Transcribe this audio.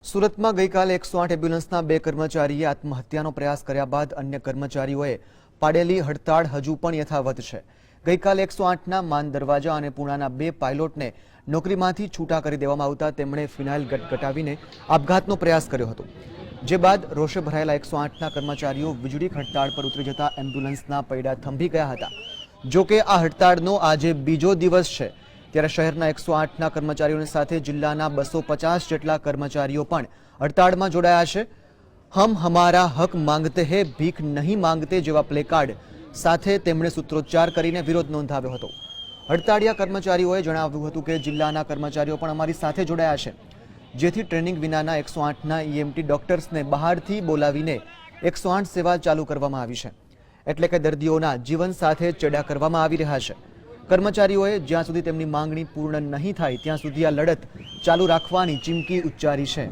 સુરતમાં ગઈકાલે 108 એમ્બ્યુલન્સના 2 કર્મચારીએ આત્મહત્યાનો પ્રયાસ કર્યા બાદ અન્ય કર્મચારીઓએ પાડેલી હડતાળ હજુ પણ યથાવત છે। ગઈકાલે 108ના માન દરવાજા અને પૂણાના 2 પાયલોટને નોકરીમાંથી છૂટા કરી દેવામાં આવતા તેમણે ફિનાઇલ ગટગટાવીને આપઘાતનો પ્રયાસ કર્યો હતો। જે બાદ રોષે ભરાયેલા 108ના કર્મચારીઓ વીજળી હડતાળ પર ઉતરી જતા એમ્બ્યુલન્સના પૈડા થંભી ગયા હતા। જો કે આ હડતાળનો આજે બીજો દિવસ છે, ત્યારે શહેરના 108ના કર્મચારીઓની સાથે જિલ્લાના 250 જેટલા કર્મચારીઓ પણ હડતાળમાં જોડાયા છે। હમ હમારા હક માંગતે હે, ભીખ નહીં માંગતે જેવા પ્લેકાર્ડ સાથે તેમણે સૂત્રોચ્ચાર કરીને વિરોધ નોંધાવ્યો હતો। હડતાળિયા કર્મચારીઓએ જણાવ્યું હતું કે જિલ્લાના કર્મચારીઓ પણ અમારી સાથે જોડાયા છે, જેથી ટ્રેનિંગ વિનાના 108ના ઈએમટી ડોક્ટર્સને બહારથી બોલાવીને 108 સેવા ચાલુ કરવામાં આવી છે, એટલે કે દર્દીઓના જીવન સાથે ચેડા કરવામાં આવી રહ્યા છે। કર્મચારીઓએ જ્યાં સુધી તેમની માંગણી પૂર્ણ નહીં થાય ત્યાં સુધી આ લડત ચાલુ રાખવાની ચીમકી ઉચ્ચારી છે।